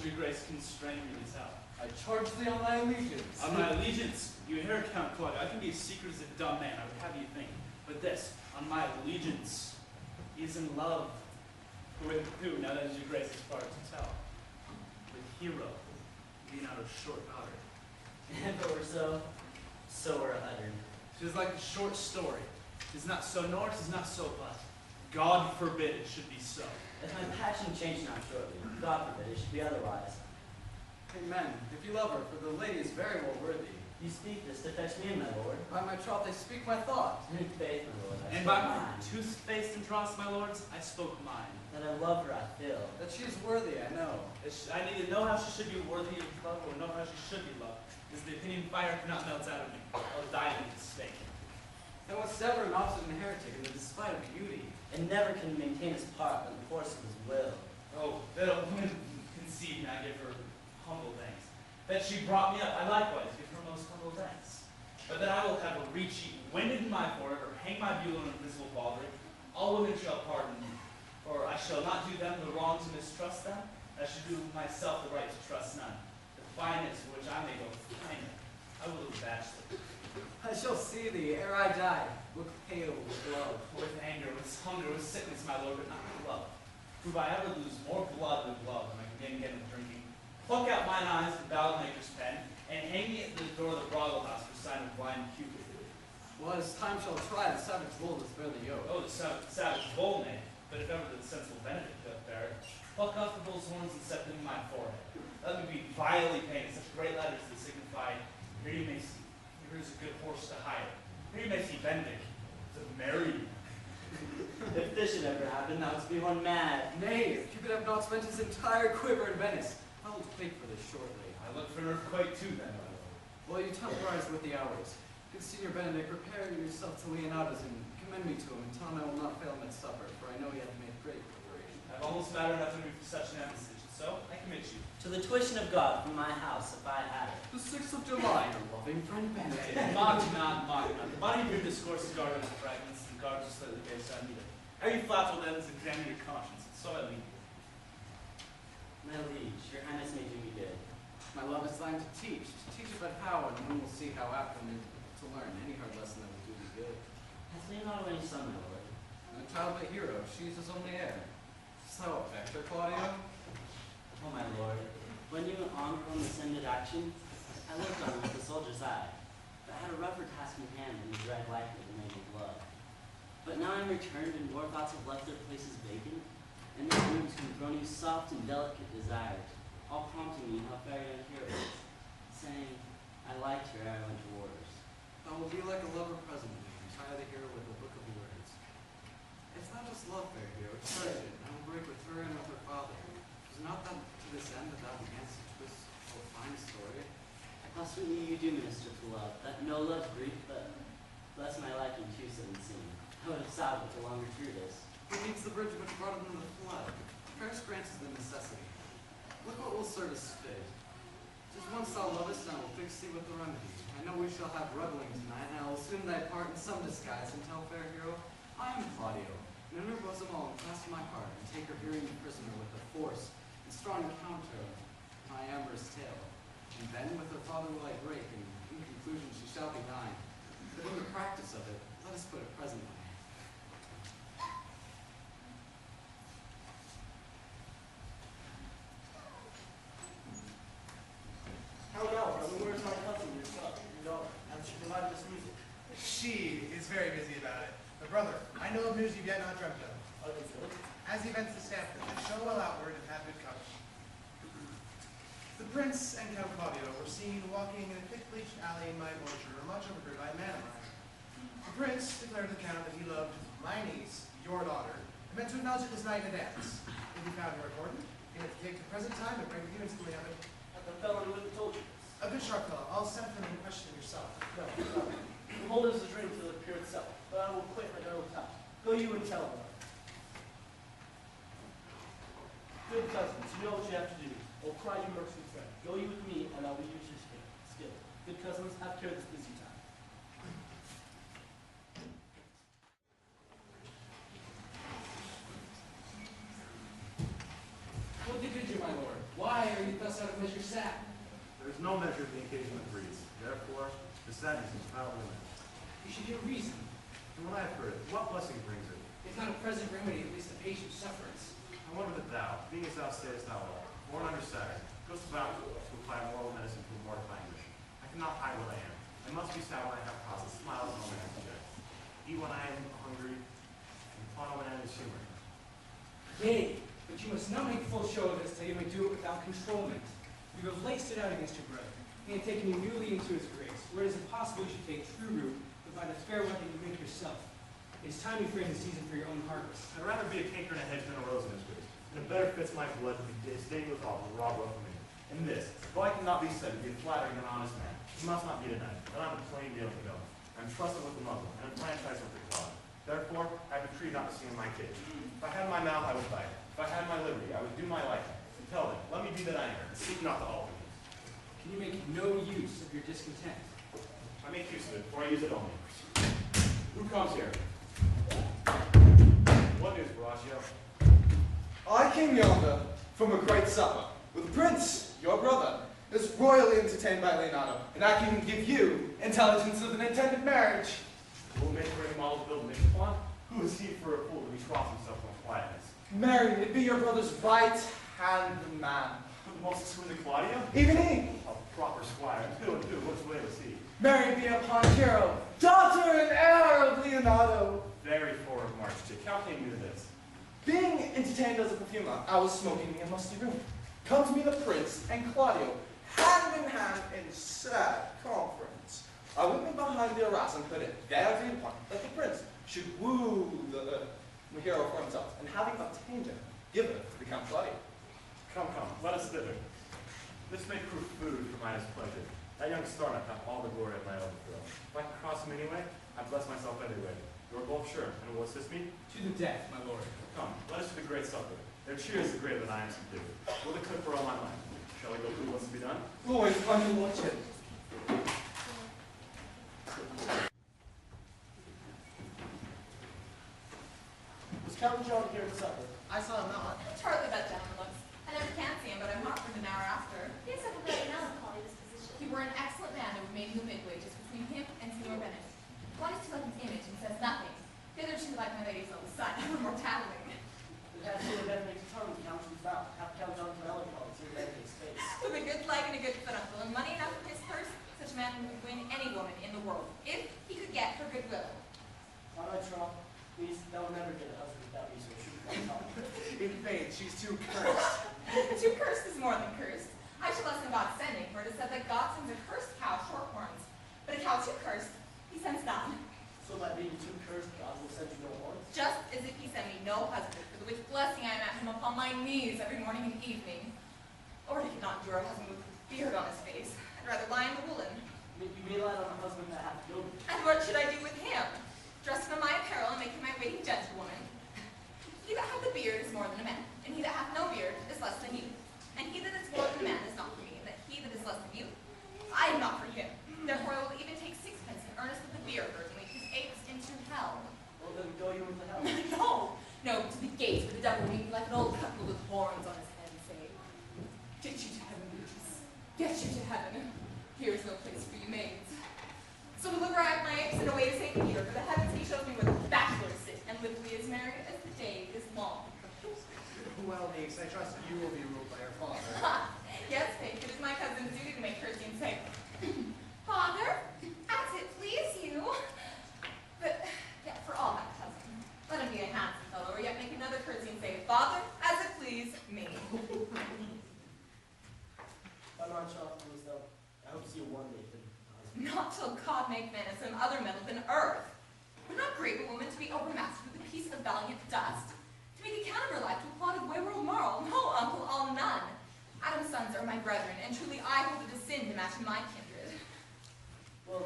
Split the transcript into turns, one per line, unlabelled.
your grace constrain me to tell.
I charge thee on thy allegiance.
On my allegiance, you hear, Count Claudio, I can be as secret as a dumb man, I would have you think. But this, on my allegiance, he is in love. With who, now that is your grace's part to tell? With Hero, Leonardo's short daughter.
If it were so, so were it uttered.
Tis like a short story. Tis not so, nor tis not so, but God forbid it should be so.
If my passion change not shortly, God forbid it should be otherwise.
Amen. If you love her, for the lady is very well worthy.
You speak this to fetch me in, my lord.
By my troth, I speak my thought.
In faith, my lord, I
And
spoke
by my
mine.
tooth-faced and dross, my lords, I spoke mine.
That I love her, I feel.
That she is worthy, I know.
I neither know how she should be worthy of love or know how she should be loved, because the opinion fire cannot melt out of me. I'll die in its stake.
Thou wast ever an obstinate heretic in the despite of beauty.
And never can maintain his part by the force of his will.
Oh, that a woman conceived, and I give her humble thanks. That she brought me up, I likewise give her most humble thanks. But that I will have a reach winded in my forehead, or hang my bugle in invisible baldric, all women shall pardon me. For I shall not do them the wrong to mistrust them, and I shall do myself the right to trust none. The finest for which I may go finer, I will live bachelor.
I shall see thee ere I die, look pale with love.
With anger, with hunger, with sickness, my lord, but not with love. Prove I ever lose more blood than love when I begin again with drinking. Pluck out mine eyes the ballad-maker's pen, and hang me at the door of the brothel house for sign of blind Cupid.
Well, as time shall try, the savage bull does bear the yoke.
Oh, the savage bull may, but if ever the sensible Benedict doth bear it, pluck off the bull's horns and set them in my forehead. Let me be vilely painted, such great letters that signify, here you may see, here is a good horse to hire. Here you may see Benedict, to marry you.
If this should ever happen, thou wouldst be one mad.
Nay, if Cupid have not spent his entire quiver in Venice, I will quake for this shortly.
I look for an earthquake too, then, my lord.
Well, you temporize with the hours. Good Senior Benedict, prepare yourself to Leonardo's and commend me to him, and tell him I will not fail him at supper, for I know he hath made great preparation.
I have almost matter enough to me for such an embassage, so I commit you.
To the tuition of God from my house, if I had it.
The 6th of July, your loving friend Benedict.
Mock not, mock not. The body of your discourse is guarded with fragments, and guards are slightly based on either. Ere you flappable ends, examine your conscience, and so I leave you.
My liege, your highness may do me good.
My love is thine to teach but how, and one will see how apt one is to learn any hard lesson that will do thee good.
Has Leonardo any son, my lord?
And a child but Hero, she is his only heir. Dost thou affect her, Claudio?
Oh, my lord, when you and honor on ascended action, I looked on with a soldier's eye, but had a rougher task in hand than the dread likely the name of love. But now I'm returned, and more thoughts have left their places vacant, and their rooms can groan you soft and delicate desires, all prompting me how fair young Hero is, saying, I liked her ere I went to wars.
Thou will be like a lover presently, and tie the hero with a book of words. If thou dost love fair Hero, charge it, and I will break with her and with her father. Is not that to this end that thou beganst to twist so fine a story?
How sweetly you do minister to love, that no love's brief, but bless my liking too soon seen. I would have sought with a longer treatise.
Who needs the bridge which brought them the flood? Fairest grants the necessity. Look what will serve us fit. Just once thou lovest, and I will fix thee with the remedy. I know we shall have reveling tonight, and I will assume thy part in some disguise, and tell fair Hero, I am Claudio, and in her bosom I'll enclasp my heart, and take her hearing prisoner with the force and strong counter of my amorous tale. And then with her father will I break, and in conclusion she shall be thine. But in the practice of it, let us put it presently.
How now, brother? Where is my cousin, your son, your daughter? Has she provided this music?
She is very busy about it. But brother, I know of news you've yet not dreamt of. As events established, show well outward and have good courage. The prince and Count Claudio were seen walking in a thick-bleached alley in my orchard, much overheard by a man of mine. The prince declared to the count that he loved my niece, your daughter, and meant to acknowledge it this night in a dance. If he found her accordant, he had to take the present time and bring the instantly of it.
The fellow who would have told you this.
A good sharp fellow. I'll send for him and question yourself.
No, no. Behold it as a dream to the pure itself, but I will quit my own time. Go you and tell him. Good cousins, you know what you have to do. Or cry you mercy friend. Go you with me, and I will use your skill. Good cousins, have care of this busy time.
What did you do, my lord?
Why are you thus out of measure sad?
There is no measure of the occasion that breeds. Therefore, the sadness is without limit.
You should hear reason.
From what I have heard, what blessing brings it?
If not a present remedy, at least a patient sufferance.
I wonder that thou, being as thou sayest thou art, born under Saturn, goest about to apply moral medicine to a mortifying mission. I cannot hide what I am. I must be sad when I have cause of smiles and romance to day. Eat when I am hungry, and fun when I am humored.
Yea, but you must not make full show of this till you may do it without controlment. You have laced it out against your brother. He had taken you newly into his grace, where it is impossible you should take true root, but by the fair weapon you make yourself. It is time you frame the season for your own harvest.
I'd rather be a canker in a hedge than a rose in his grace. And it better fits my blood to be stained with all the raw blood from me. And this, though I cannot be said to be a flattering and honest man, he must not be denied, that I'm a plain dealing villain. I'm trusted with the muzzle, and enfranchised with the clod. Therefore, I have decreed not to sing in my cage. If I had my mouth, I would bite. If I had my liberty, I would do my liking. Tell them, let me be that I am, and seek not to alter me.
Can you make no use of your discontent?
I make use of it, for I use it only. Who comes here? What news, Horatio?
I came yonder from a great supper with the prince, your brother, is royally entertained by Leonardo, and I can give you intelligence of an intended marriage.
Will make for any model to build a mission upon? Who is he for a fool to betroth himself from quietness?
Marry, it be your brother's right hand man.
The most twin to Claudio?
Even he,
A proper squire. Who and who? Which way was he?
marry be upon Hero, daughter and heir of Leonardo.
Very forward march, Dick. How came you to this?
Being entertained as a perfumer, I was smoking in a musty room. Come to me the prince and Claudio, hand in hand in sad conference. I went me behind the arras and put it there agreed upon that the prince should woo the hero for himself, and having obtained him, give it to become Claudio.
Come, come, let us thither. This may prove food for my displeasure. That young startup hath all the glory of my overthrow. If I can cross him anyway, I bless myself anyway. You are both sure, and will assist me?
To the death, my lord.
Come, let us to the great supper. Their cheer is the greater than I am subdued. Will the cook for all my mind? Shall I go through what's to be done?
Always fun to watch it.
Was Count John here at supper?
I saw him not.
Charlie that gentleman looks. I never can see him, but I'm not for an hour after.
He has a very melancholy disposition.
He were an excellent man and made the midway just between him and Signor Bennett. One is too like his image and says nothing. The other two like my lady's own son, ever more tattling.
That's really better make a tongue, Count John's melancholy, so that his face.
With a good leg and a good foot uncle and money enough in his purse, such a man would win any woman in the world, if he could get her goodwill.
On my trunk, please, they'll never get a husband without me, so she can come.
In faith, she's too cursed.
Too cursed is more than cursed. I should listen God sending, for it is said that God sends a cursed cow short horns, but a cow too cursed, he sends none.
So by being too cursed, God will send you no horns.
Just as if he sent me no husband, for the which blessing I am at him upon my knees every morning and evening. Or he could not endure a husband with a beard on his face. I'd rather lie in the woolen.
You relied on a husband that hath no.
And what should I do with him? Dress him in my apparel and make him my waiting gentlewoman. He that hath a beard is more than a man, and he that hath no beard is less than you. And he that is more than a man is not for me, and that he that is less than you, I am not for him. Therefore I will even take sixpence in earnest of the beer bird and lead his apes into hell.
Well, then go you into hell.
No, to the gates where the devil will meet me like an old couple with horns on his head and say, get you to heaven, Beatrice. Get you to heaven. Here is no place for you maids. So deliver I up my apes and away to St. Peter, for the heavens he shows me where the bachelors sit, and live as merry as the day is long.
Well, niece, I trust that you will be ruled by your father.
Yes, faith, it is my cousin's duty to make courtesy and say, Father, as it please you. But, yet for all that cousin, let him be a handsome fellow, or yet make another courtesy and say, Father, as it please me.
But not shall please though. I hope to see you one day.
Not till God make man of some other metal than earth. Would not grieve a woman to be overmastered with a piece of valiant dust? To make account of her life to a plot of wayward moral? No, uncle, I'll none. Adam's sons are my brethren, and truly I hold it a sin to match in my